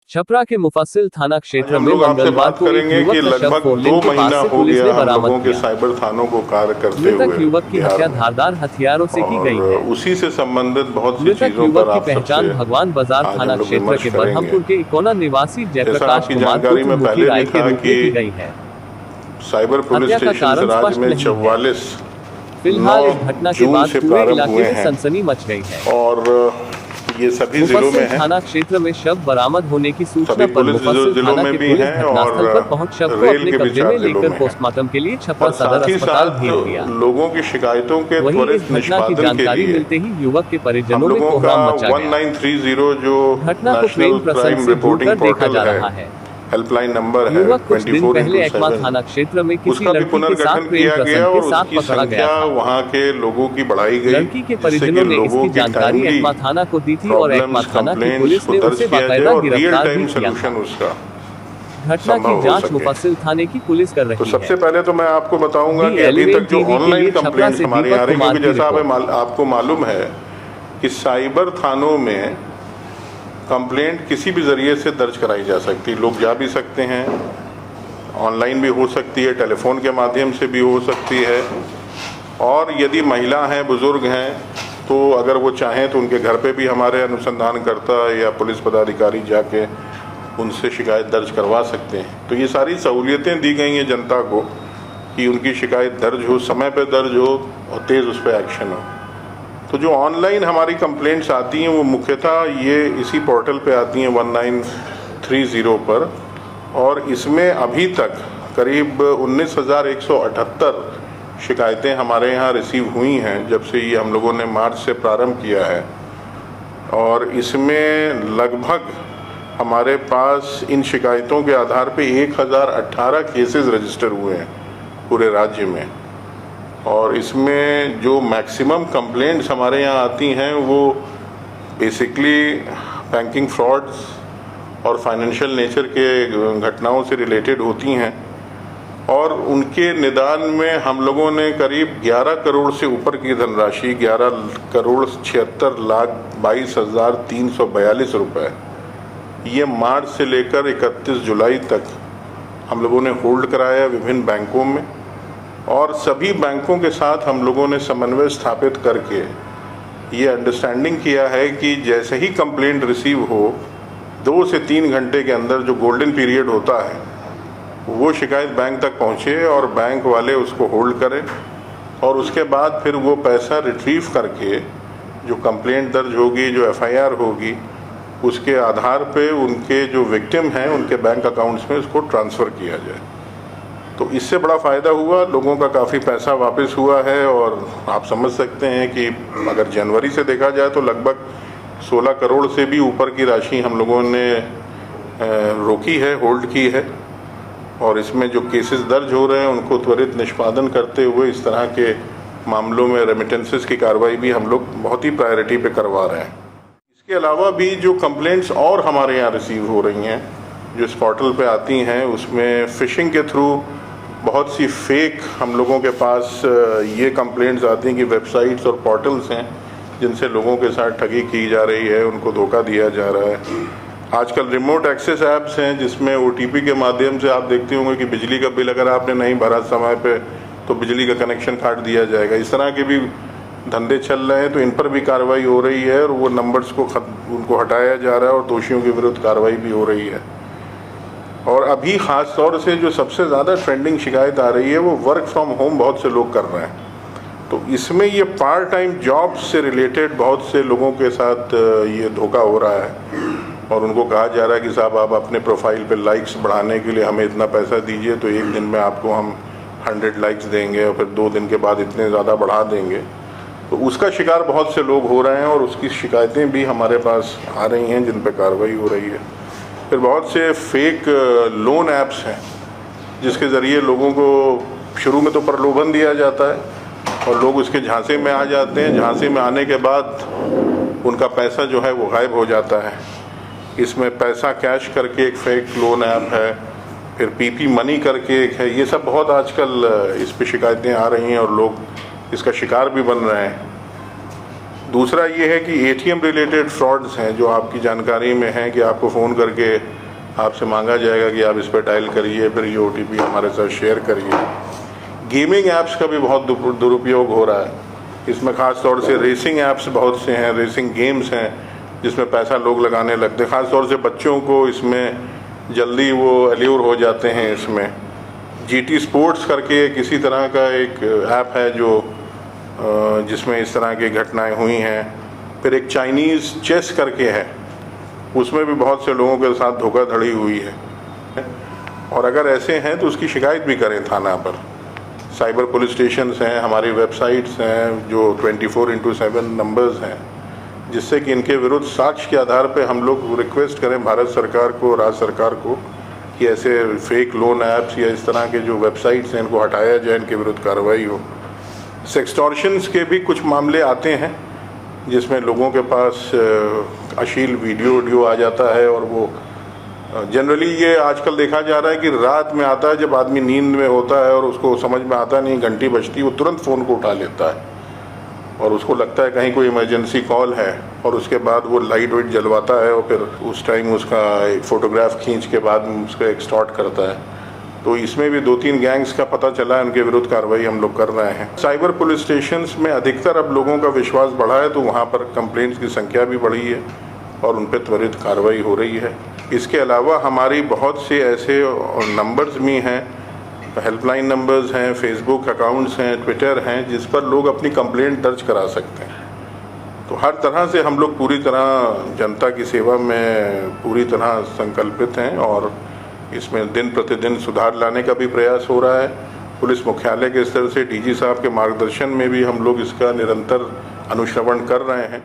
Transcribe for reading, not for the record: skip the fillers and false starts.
छपरा के मुफस्सिल थाना क्षेत्र हम में लोग आपसे मंगलवार बात को एक करेंगे युवक कि का शव लगभग 2 फोरलेन के पास महीना से हो पुलिस गया ने हम लोगों बरामद के किया। साइबर थानों को कार्य करते मृतक हुए युवक की बिहार हत्या में। धारदार हथियारों से की गई है। उसी से संबंधित बहुत सी मृतक चीजों युवक पर की आप पहचान सबसे भगवान बाजार आज थाना हम लोग क्षेत्र विमर्श के करेंगे। बरहमपुर के इकोना निवासी जैसा जयप्रकाश आपकी कुमार जानकारी में पुत्र मुखी पहले राय भी के था रूप में कि की गई है। साइबर पुलिस हत्या का स्टेशन कारण राज्य स्पष्ट में नहीं है। 44 फिलहाल इस 9 घटना के जून बाद से पूरे प्रारंभ इलाके हुए में हैं सनसनी मच गई है। और ये सभी जिलों में मुफस्सिल है, थाना क्षेत्र में शव बरामद होने की सूचना सभी पर पुलिस मुफस्सिल जिलों थाना में के भी पुलिस हैं घटनास्थल पर और पहुंच शव को रेल अपने के भी कब्जे 4 में जिलों लेकर में है। पोस्टमार्टम के लिए छपरा और सदर साथ ही अस्पताल साथ भेज दिया। लोगों की शिकायतों के वहीं इस त्वरित घटना की निष्पादन के जानकारी लिए मिलते ही युवक के हम परिजनों में लोगों का कोहराम मचा गया। 1930 जो घटना को नेशनल प्रेम प्रसंग क्राइम से रिपोर्टिंग जोड़कर देखा पोर्टल जा है, रहा है। हेल्पलाइन नंबर है युवक कुछ दिन पहले एकमा 24/7, थाना क्षेत्र में किसी उसका भी लड़की के साथ पुनर्गठन प्रेम किया गया प्रसंग के और साथ उसकी पकड़ा गया संख्या था। वहां के लोगों की बढ़ाई गई, लड़की के जिससे कि परिजनों ने लोगों इसकी की जानकारी टाइमली एकमा थाना को दी थी और एकमा प्रॉब्लम्स थाना की कंप्लेंट्स पुलिस को ने दर्ज उसे किया जाए बाकायदा और रियल गिरफ्तार भी टाइम किया सोल्यूशन था। उसका घटना की संभव हो जांच सके। मुफस्सिल थाने की पुलिस कर रही है। सबसे पहले तो मैं आपको बताऊंगा कि अभी तक जो टीवी के ऑनलाइन लिए छपरा कंप्लेंट्स से हमारी दीपक आ रही है, कुमार क्योंकि की जैसा रिपोर्ट। आपको मालूम है कि साइबर थानों में कंप्लेंट किसी भी जरिए से दर्ज कराई जा सकती है। लोग जा भी सकते हैं, ऑनलाइन भी हो सकती है, टेलीफोन के माध्यम से भी हो सकती है, और यदि महिला हैं, बुजुर्ग हैं, तो अगर वो चाहें तो उनके घर पे भी हमारे अनुसंधानकर्ता या पुलिस पदाधिकारी जाके उनसे शिकायत दर्ज करवा सकते हैं। तो ये सारी सहूलियतें दी गई हैं जनता को कि उनकी शिकायत दर्ज हो, समय पे दर्ज हो और तेज़ उस पर एक्शन हो। तो जो ऑनलाइन हमारी कंप्लेंट्स आती हैं वो मुख्यतः ये इसी पोर्टल पे आती हैं 1930 पर, और इसमें अभी तक करीब 19,178 शिकायतें हमारे यहाँ रिसीव हुई हैं जब से ये हम लोगों ने मार्च से प्रारंभ किया है। और इसमें लगभग हमारे पास इन शिकायतों के आधार पे 1018 केसेस रजिस्टर हुए हैं पूरे राज्य में। और इसमें जो मैक्सिमम कंप्लेंट्स हमारे यहाँ आती हैं वो बेसिकली बैंकिंग फ्रॉड्स और फाइनेंशियल नेचर के घटनाओं से रिलेटेड होती हैं, और उनके निदान में हम लोगों ने करीब 11 करोड़ से ऊपर की धनराशि, 11,76,22,342 रुपये, ये मार्च से लेकर 31 जुलाई तक हम लोगों ने होल्ड कराया विभिन्न बैंकों में। और सभी बैंकों के साथ हम लोगों ने समन्वय स्थापित करके ये अंडरस्टैंडिंग किया है कि जैसे ही कंप्लेंट रिसीव हो 2 से 3 घंटे के अंदर, जो गोल्डन पीरियड होता है, वो शिकायत बैंक तक पहुँचे और बैंक वाले उसको होल्ड करें, और उसके बाद फिर वो पैसा रिट्रीव करके जो कंप्लेंट दर्ज होगी, जो FIR होगी, उसके आधार पे उनके जो विक्टिम हैं उनके बैंक अकाउंट्स में उसको ट्रांसफ़र किया जाए। तो इससे बड़ा फ़ायदा हुआ, लोगों का काफ़ी पैसा वापस हुआ है। और आप समझ सकते हैं कि अगर जनवरी से देखा जाए तो लगभग 16 करोड़ से भी ऊपर की राशि हम लोगों ने रोकी है, होल्ड की है। और इसमें जो केसेस दर्ज हो रहे हैं उनको त्वरित निष्पादन करते हुए इस तरह के मामलों में रेमिटेंसेस की कार्रवाई भी हम लोग बहुत ही प्रायोरिटी पे करवा रहे हैं। इसके अलावा भी जो कंप्लेंट्स और हमारे यहाँ रिसीव हो रही हैं, जो इस पोर्टल पे आती हैं, उसमें फ़िशिंग के थ्रू बहुत सी फेक हम लोगों के पास ये कंप्लेंट्स आती हैं कि वेबसाइट्स और पोर्टल्स हैं जिनसे लोगों के साथ ठगी की जा रही है, उनको धोखा दिया जा रहा है। आजकल रिमोट एक्सेस ऐप्स हैं जिसमें OTP के माध्यम से आप देखते होंगे कि बिजली का बिल अगर आपने नहीं भरा समय पे तो बिजली का कनेक्शन काट दिया जाएगा। इस तरह के भी धंधे चल रहे हैं, तो इन पर भी कार्रवाई हो रही है और वो नंबर्स को उनको हटाया जा रहा है और दोषियों के विरुद्ध कार्रवाई भी हो रही है। और अभी ख़ास तौर से जो सबसे ज़्यादा ट्रेंडिंग शिकायत आ रही है वो वर्क फ्रॉम होम बहुत से लोग कर रहे हैं। तो इसमें ये पार्ट टाइम जॉब से रिलेटेड बहुत से लोगों के साथ ये धोखा हो रहा है, और उनको कहा जा रहा है कि साहब आप अपने प्रोफाइल पे लाइक्स बढ़ाने के लिए हमें इतना पैसा दीजिए, तो एक दिन में आपको हम 100 लाइक्स देंगे और फिर 2 दिन के बाद इतने ज़्यादा बढ़ा देंगे। तो उसका शिकार बहुत से लोग हो रहे हैं और उसकी शिकायतें भी हमारे पास आ रही हैं जिन पर कार्रवाई हो रही है। फिर बहुत से फेक लोन ऐप्स हैं जिसके ज़रिए लोगों को शुरू में तो प्रलोभन दिया जाता है और लोग उसके झांसे में आ जाते हैं। झांसे में आने के बाद उनका पैसा जो है वो गायब हो जाता है। इसमें पैसा कैश करके एक फेक लोन ऐप है, फिर PP मनी करके एक है। ये सब बहुत आजकल इस पे शिकायतें आ रही हैं और लोग इसका शिकार भी बन रहे हैं। दूसरा ये है कि एटीएम रिलेटेड फ्रॉड्स हैं जो आपकी जानकारी में हैं कि आपको फ़ोन करके आपसे मांगा जाएगा कि आप इस पर डायल करिए, फिर ये OTP हमारे साथ शेयर करिए। गेमिंग ऐप्स का भी बहुत दुरुपयोग हो रहा है। इसमें ख़ास तौर से रेसिंग ऐप्स बहुत से हैं, रेसिंग गेम्स हैं जिसमें पैसा लोग लगाने लगते हैं। ख़ास तौर से बच्चों को इसमें जल्दी वो एल्यूर हो जाते हैं। इसमें GT स्पोर्ट्स करके किसी तरह का एक ऐप है जो जिसमें इस तरह की घटनाएं हुई हैं। फिर एक चाइनीज़ चेस करके है, उसमें भी बहुत से लोगों के साथ धोखाधड़ी हुई है। और अगर ऐसे हैं तो उसकी शिकायत भी करें थाना पर। साइबर पुलिस स्टेशंस हैं, हमारी वेबसाइट्स हैं जो 24/7 नंबर्स हैं, जिससे कि इनके विरुद्ध साक्ष्य के आधार पर हम लोग रिक्वेस्ट करें भारत सरकार को, राज्य सरकार को कि ऐसे फेक लोन ऐप्स या इस तरह के जो वेबसाइट्स हैं इनको हटाया जाए, इनके विरुद्ध कार्रवाई हो। सेक्सटॉर्शंस के भी कुछ मामले आते हैं जिसमें लोगों के पास अश्लील वीडियो आ जाता है, और वो जनरली ये आजकल देखा जा रहा है कि रात में आता है जब आदमी नींद में होता है और उसको समझ में आता नहीं, घंटी बजती, वो तुरंत फ़ोन को उठा लेता है और उसको लगता है कहीं कोई इमरजेंसी कॉल है, और उसके बाद वो लाइट वाइट जलवाता है और फिर उस टाइम उसका एक फ़ोटोग्राफ खींच के बाद उसका एक्सटॉर्ट करता है। तो इसमें भी 2-3 गैंग्स का पता चला है, उनके विरुद्ध कार्रवाई हम लोग कर रहे हैं। साइबर पुलिस स्टेशंस में अधिकतर अब लोगों का विश्वास बढ़ा है, तो वहाँ पर कंप्लेंट्स की संख्या भी बढ़ी है और उन पर त्वरित कार्रवाई हो रही है। इसके अलावा हमारी बहुत से ऐसे नंबर्स भी हैं, हेल्पलाइन नंबर्स हैं, फेसबुक अकाउंट्स हैं, ट्विटर हैं, जिस पर लोग अपनी कंप्लेंट दर्ज करा सकते हैं। तो हर तरह से हम लोग पूरी तरह जनता की सेवा में पूरी तरह संकल्पित हैं और इसमें दिन प्रतिदिन सुधार लाने का भी प्रयास हो रहा है। पुलिस मुख्यालय के स्तर से DG साहब के मार्गदर्शन में भी हम लोग इसका निरंतर अनुश्रवण कर रहे हैं।